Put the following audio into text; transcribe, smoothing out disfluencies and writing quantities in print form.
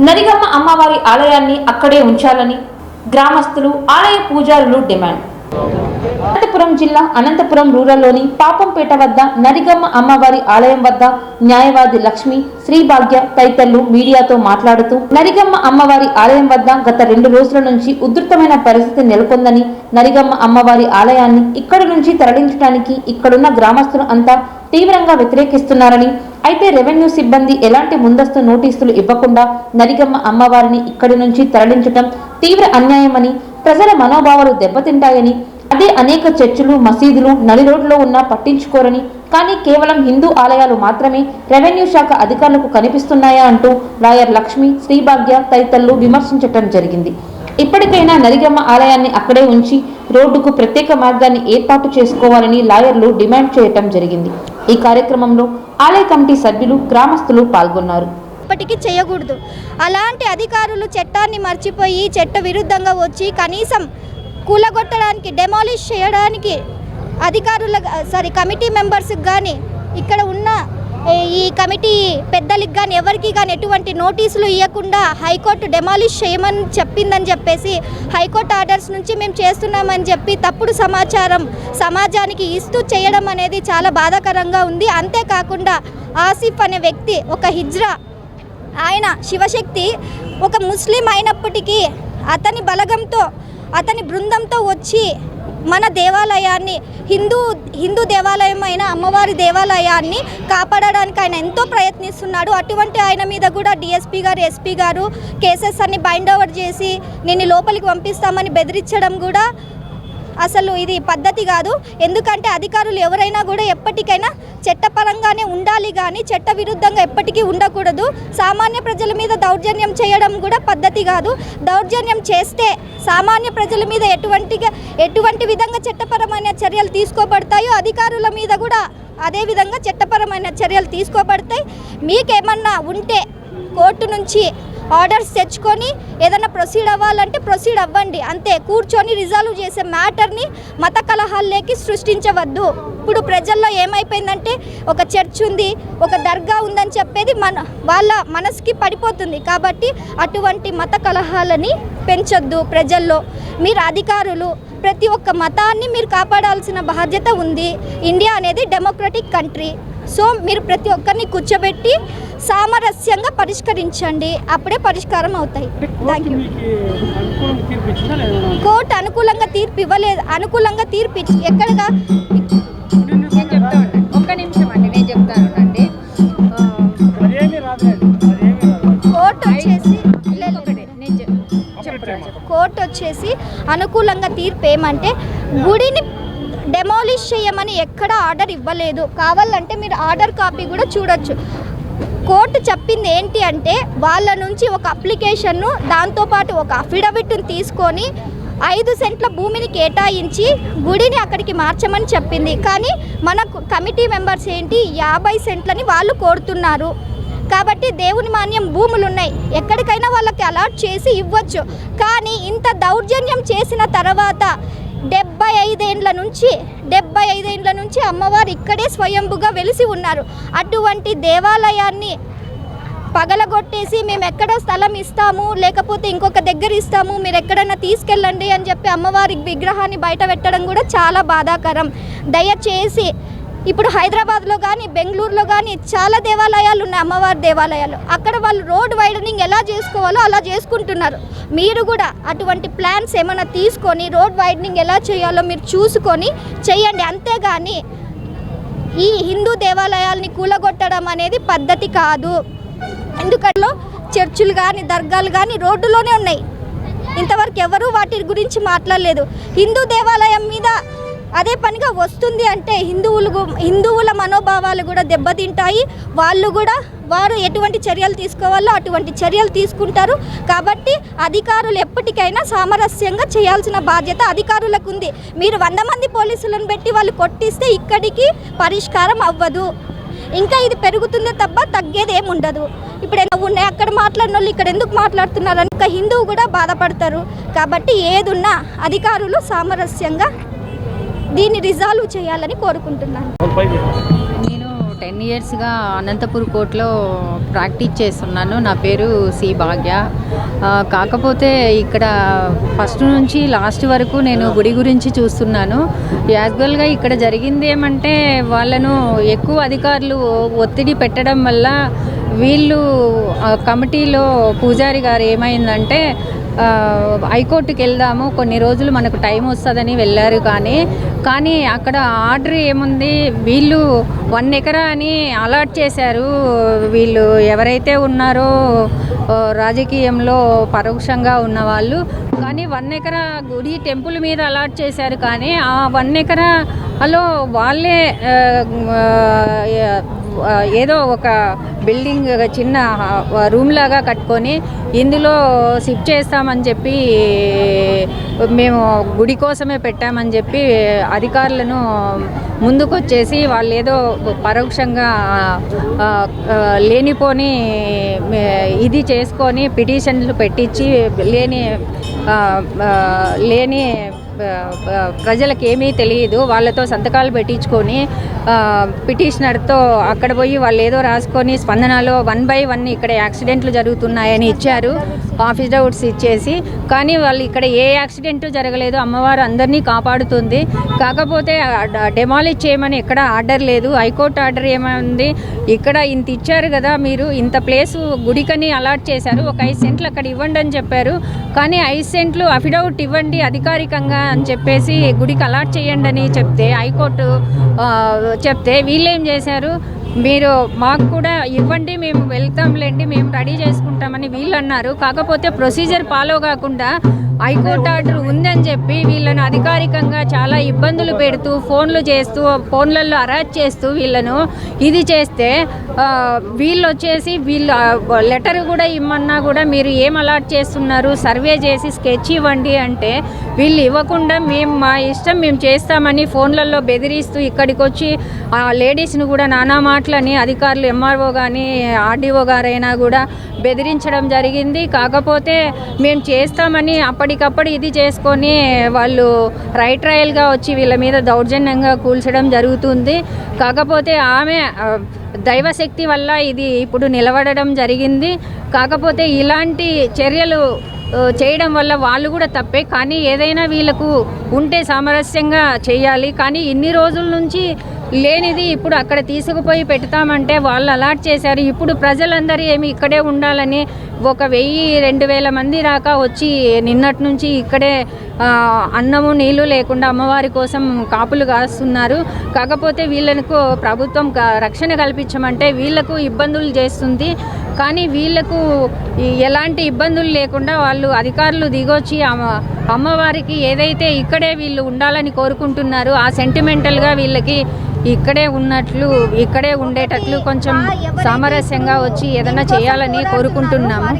నరిగమ్మ అమ్మవారి ఆలయాన్ని అక్కడే ఉంచాలని గ్రామస్తులు, ఆలయ పూజారులు డిమాండ్. అనంతపురం జిల్లా అనంతపురం రూరల్లోని పాపంపేట వద్ద నరిగమ్మ అమ్మవారి ఆలయం వద్ద న్యాయవాది లక్ష్మి, శ్రీభాగ్య తదితరులు మీడియాతో మాట్లాడుతూ, నరిగమ్మ అమ్మవారి ఆలయం వద్ద గత 2 రోజుల నుంచి ఉధృతమైన పరిస్థితి నెలకొందని, నరిగమ్మ అమ్మవారి ఆలయాన్ని ఇక్కడి నుంచి తరలించడానికి ఇక్కడున్న గ్రామస్తులు అంతా తీవ్రంగా వ్యతిరేకిస్తున్నారని, అయితే రెవెన్యూ సిబ్బంది ఎలాంటి ముందస్తు నోటీసులు ఇవ్వకుండా నరిగమ్మ అమ్మవారిని ఇక్కడి నుంచి తరలించడం తీవ్ర అన్యాయమని, ప్రజల మనోభావాలు దెబ్బతింటాయని, అదే అనేక చర్చిలు, మసీదులు నడి రోడ్లో ఉన్నా పట్టించుకోరని, కానీ కేవలం హిందూ ఆలయాలు మాత్రమే రెవెన్యూ శాఖ అధికారులకు కనిపిస్తున్నాయా అంటూ లాయర్ లక్ష్మి, శ్రీభాగ్య తదితరులు విమర్శించటం జరిగింది. ఇప్పటికైనా నరిగమ్మ ఆలయాన్ని అక్కడే ఉంచి రోడ్డుకు ప్రత్యేక మార్గాన్ని ఏర్పాటు చేసుకోవాలని లాయర్లు డిమాండ్ చేయటం జరిగింది. ఈ కార్యక్రమంలో ఆలయ కమిటీ సభ్యులు, గ్రామస్తులు పాల్గొన్నారు. ఇప్పటికీ చేయకూడదు. అలాంటి అధికారులు చట్టాన్ని మర్చిపోయి చట్ట విరుద్ధంగా వచ్చి కనీసం కూలగొట్టడానికి, డెమాలిష్ చేయడానికి కమిటీ మెంబర్స్కి కానీ, ఇక్కడ ఉన్న ఈ కమిటీ పెద్దలకు కానీ ఎవరికి కానీ ఎటువంటి నోటీసులు ఇవ్వకుండా హైకోర్టు డెమాలిష్ చేయమని చెప్పిందని చెప్పేసి హైకోర్టు ఆర్డర్స్ నుంచి మేము చేస్తున్నామని చెప్పి తప్పుడు సమాచారం సమాజానికి ఇస్తూ చేయడం అనేది చాలా బాధాకరంగా ఉంది. అంతేకాకుండా ఆసిఫ్ అనే వ్యక్తి ఒక హిజ్రా, ఆయన శివశక్తి, ఒక ముస్లిం అయినప్పటికీ అతని బలగంతో, అతని బృందంతో వచ్చి మన దేవాలయాన్ని, హిందూ దేవాలయం అయిన అమ్మవారి దేవాలయాన్ని కాపాడడానికి ఆయన ఎంతో ప్రయత్నిస్తున్నాడు. అటువంటి ఆయన మీద కూడా డిఎస్పీ గారు, ఎస్పీ గారు కేసెస్ అన్ని బైండ్ ఓవర్ చేసి నిన్ను లోపలికి పంపిస్తామని బెదిరించడం కూడా అసలు ఇది పద్ధతి కాదు. ఎందుకంటే అధికారులు ఎవరైనా కూడా ఎప్పటికైనా చట్టపరంగానే ఉండాలి కానీ చట్ట విరుద్ధంగా ఎప్పటికీ ఉండకూడదు. సామాన్య ప్రజల మీద దౌర్జన్యం చేయడం కూడా పద్ధతి కాదు. దౌర్జన్యం చేస్తే సామాన్య ప్రజల మీద ఎటువంటి విధంగా చట్టపరమైన చర్యలు తీసుకోబడతాయో అధికారుల మీద కూడా అదే విధంగా చట్టపరమైన చర్యలు తీసుకోబడతాయి. మీకేమన్నా ఉంటే కోర్టు నుంచి ఆర్డర్స్ తెచ్చుకొని ఏదైనా ప్రొసీడ్ అవ్వాలంటే ప్రొసీడ్ అవ్వండి, అంతే. కూర్చొని రిజాల్వ్ చేసే మ్యాటర్ని మత కలహాల్లోకి సృష్టించవద్దు. ఇప్పుడు ప్రజల్లో ఏమైపోయిందంటే ఒక చర్చ్ ఉంది, ఒక దర్గా ఉందని చెప్పేది వాళ్ళ మనసుకి పడిపోతుంది. కాబట్టి అటువంటి మత కలహాలని పెంచొద్దు ప్రజల్లో. మీరు అధికారులు ప్రతి ఒక్క మతాన్ని మీరు కాపాడాల్సిన బాధ్యత ఉంది. ఇండియా అనేది డెమోక్రటిక్ కంట్రీ. సో మీరు ప్రతి ఒక్కరిని కూర్చోబెట్టి సామరస్యంగా పరిష్కరించండి, అప్పుడే పరిష్కారం అవుతాయి. కోర్టు అనుకూలంగా తీర్పు ఇవ్వలేదు. అనుకూలంగా తీర్పు ఎక్కడగా ఒక్క నిమిషం అండి, నేను చెప్తానండి. కోర్టు వచ్చేసి అనుకూలంగా తీర్పు ఏమంటే గుడిని డెమాలిష్ చేయమని ఎక్కడ ఆర్డర్ ఇవ్వలేదు. కావాలంటే మీరు ఆర్డర్ కాపీ కూడా చూడొచ్చు. కోర్టు చెప్పింది ఏంటి అంటే వాళ్ళ నుంచి ఒక అప్లికేషన్ను, దాంతోపాటు ఒక అఫిడవిట్ను తీసుకొని 5 సెంట్ల భూమిని కేటాయించి గుడిని అక్కడికి మార్చమని చెప్పింది. కానీ మన కమిటీ మెంబర్స్ ఏంటి 50 సెంట్లని వాళ్ళు కోరుతున్నారు. కాబట్టి దేవుని మాన్యం భూములు ఉన్నాయి, ఎక్కడికైనా వాళ్ళకి అలాట్ చేసి ఇవ్వచ్చు. కానీ ఇంత దౌర్జన్యం చేసిన తర్వాత 75 ఏండ్ల నుంచి అమ్మవారు ఇక్కడే స్వయంభుగా వెలిసి ఉన్నారు. అటువంటి దేవాలయాన్ని పగలగొట్టేసి మేము ఎక్కడ స్థలం ఇస్తాము, లేకపోతే ఇంకొక దగ్గర ఇస్తాము, మీరు ఎక్కడైనా తీసుకెళ్ళండి అని చెప్పి అమ్మవారి విగ్రహాన్ని బయట పెట్టడం కూడా చాలా బాధాకరం. దయచేసి ఇప్పుడు హైదరాబాద్లో కానీ, బెంగళూరులో కానీ చాలా దేవాలయాలు ఉన్నాయి, అమ్మవారి దేవాలయాలు. అక్కడ వాళ్ళు రోడ్ వైడనింగ్ ఎలా చేసుకోవాలో అలా చేసుకుంటున్నారు. మీరు కూడా అటువంటి ప్లాన్స్ ఏమైనా తీసుకొని రోడ్ వైడనింగ్ ఎలా చేయాలో మీరు చూసుకొని చేయండి. అంతేగాని ఈ హిందూ దేవాలయాల్ని కూలగొట్టడం అనేది పద్ధతి కాదు. ఎందుకంటే చర్చిలు కానీ, దర్గాలు కానీ రోడ్డులోనే ఉన్నాయి. ఇంతవరకు ఎవరు వాటి గురించి మాట్లాడలేదు. హిందూ దేవాలయం మీద అదే పనిగా వస్తుంది అంటే హిందువుల మనోభావాలు కూడా దెబ్బతింటాయి. వారు ఎటువంటి చర్యలు తీసుకోవాలో అటువంటి చర్యలు తీసుకుంటారు. కాబట్టి అధికారులు ఎప్పటికైనా సామరస్యంగా చేయాల్సిన బాధ్యత అధికారులకు ఉంది. మీరు 100 మంది పోలీసులను పెట్టి వాళ్ళు కొట్టిస్తే ఇక్కడికి పరిష్కారం అవ్వదు. ఇంకా ఇది పెరుగుతుందే తప్ప తగ్గేది ఏముండదు. ఇప్పుడు ఉన్నాయి అక్కడ మాట్లాడిన వాళ్ళు ఇక్కడ ఎందుకు మాట్లాడుతున్నారు అని ఒక హిందువు కూడా బాధపడతారు. కాబట్టి ఏదున్నా అధికారులు సామరస్యంగా దీన్ని రిజాల్వ్ చేయాలని కోరుకుంటున్నాను. నేను 10 ఇయర్స్గా అనంతపూర్ కోర్టులో ప్రాక్టీస్ చేస్తున్నాను. నా పేరు సి భాగ్య. కాకపోతే ఇక్కడ ఫస్ట్ నుంచి లాస్ట్ వరకు నేను గుడి గురించి చూస్తున్నాను. యాజువల్గా ఇక్కడ జరిగింది ఏమంటే వాళ్ళను ఎక్కువ అధికారులు ఒత్తిడి పెట్టడం వల్ల వీళ్ళు కమిటీలో పూజారి గారు ఏమైందంటే హైకోర్టుకి వెళ్దాము, కొన్ని రోజులు మనకు టైం వస్తుందని వెళ్ళారు. కానీ అక్కడ ఆర్డర్ ఏముంది, వీళ్ళు 1 ఎకరా అని అలాట్ చేశారు. వీళ్ళు ఎవరైతే ఉన్నారో రాజకీయంలో పరోక్షంగా ఉన్నవాళ్ళు, కానీ 1 ఎకరా గుడి టెంపుల్ మీద అలాట్ చేశారు. కానీ ఆ 1 ఎకరాలో వాళ్ళే ఏదో ఒక బిల్డింగ్ చిన్న రూమ్ లాగా కట్టుకొని ఇందులో షిఫ్ట్ చేస్తామని చెప్పి మేము గుడి కోసమే పెట్టామని చెప్పి అధికారులను ముందుకొచ్చేసి వాళ్ళు ఏదో పరోక్షంగా లేనిపోని ఇది చేసుకొని పిటిషన్లు పెట్టించి లేని ప్రజలకు ఏమీ తెలియదు, వాళ్ళతో సంతకాలు పెట్టించుకొని పిటిషనర్తో అక్కడ పోయి వాళ్ళు ఏదో రాసుకొని స్పందనలో 1 by 1 ఇక్కడ యాక్సిడెంట్లు జరుగుతున్నాయని ఇచ్చారు, ఆఫీస్ డౌట్స్ ఇచ్చేసి. కానీ వాళ్ళు ఇక్కడ ఏ యాక్సిడెంట్ జరగలేదు, అమ్మవారు అందరినీ కాపాడుతుంది. కాకపోతే డెమాలిష్ చేయమని ఎక్కడ ఆర్డర్ లేదు. హైకోర్టు ఆర్డర్ ఏమైంది, ఇక్కడ ఇంత ఇచ్చారు కదా, మీరు ఇంత ప్లేసు గుడికని అలాట్ చేశారు, ఒక 5 సెంట్లు అక్కడ ఇవ్వండి అని చెప్పారు. కానీ 5 సెంట్లు అఫిడవిట్ ఇవ్వండి అధికారికంగా అని చెప్పేసి గుడికి అలాట్ చేయండి అని చెప్తే, హైకోర్టు చెప్తే వీళ్ళేం చేశారు, మీరు మాకు కూడా ఇవ్వండి, మేము వెళ్తాంలేండి, మేము రెడీ చేసుకుంటామని వీళ్ళు అన్నారు. కాకపోతే ప్రొసీజర్ ఫాలో కాకుండా హైకోర్టు ఆర్డర్ ఉందని చెప్పి వీళ్ళను అధికారికంగా చాలా ఇబ్బందులు పెడుతూ ఫోన్లు చేస్తూ ఫోన్లలో అరెస్ట్ చేస్తూ వీళ్ళను ఇది చేస్తే, వీళ్ళు వచ్చేసి వీళ్ళు లెటర్ కూడా ఇమ్మన్నా కూడా మీరు ఏం అలాట్ చేస్తున్నారు, సర్వే చేసి స్కెచ్ ఇవ్వండి అంటే వీళ్ళు ఇవ్వకుండా మేము మా ఇష్టం మేము చేస్తామని ఫోన్లలో బెదిరిస్తూ ఇక్కడికి వచ్చి ఆ లేడీస్ను కూడా నానా మాటలని అధికారులు ఎంఆర్ఓ కానీ ఆర్డీఓ గారైనా కూడా బెదిరించడం జరిగింది. కాకపోతే మేము చేస్తామని అప్పటికప్పుడు ఇది చేసుకొని వాళ్ళు రైట్ ట్రయల్గా వచ్చి వీళ్ళ మీద దౌర్జన్యంగా కూల్చడం జరుగుతుంది. కాకపోతే ఆమె దైవశక్తి వల్ల ఇది ఇప్పుడు నిలబడడం జరిగింది. కాకపోతే ఇలాంటి చర్యలు చేయడం వల్ల వాళ్ళు కూడా తప్పే, కానీ ఏదైనా వీళ్ళకు ఉంటే సామరస్యంగా చేయాలి. కానీ ఇన్ని రోజుల నుంచి లేనిది ఇప్పుడు అక్కడ తీసుకుపోయి పెడతామంటే వాళ్ళు అలాట్ చేశారు. ఇప్పుడు ప్రజలందరూ ఏమి ఇక్కడే ఉండాలని 1000-2000 మంది దాకా వచ్చి నిన్నటి నుంచి ఇక్కడే అన్నము నీళ్లు లేకుండా అమ్మవారి కోసం కాపులు కాస్తున్నారు. కాకపోతే వీళ్ళకు ప్రభుత్వం రక్షణ కల్పించమంటే వీళ్ళకు ఇబ్బందులు చేస్తుంది. కానీ వీళ్ళకు ఎలాంటి ఇబ్బందులు లేకుండా వాళ్ళు అధికారులు దిగొచ్చి అమ్మవారికి ఏదైతే ఇక్కడే వీళ్ళు ఉండాలని కోరుకుంటున్నారు, ఆ సెంటిమెంటల్గా వీళ్ళకి ఇక్కడే ఉన్నట్లు ఇక్కడే ఉండేటట్లు కొంచెం సామరస్యంగా వచ్చి ఏదైనా చేయాలని కోరుకుంటున్నాము.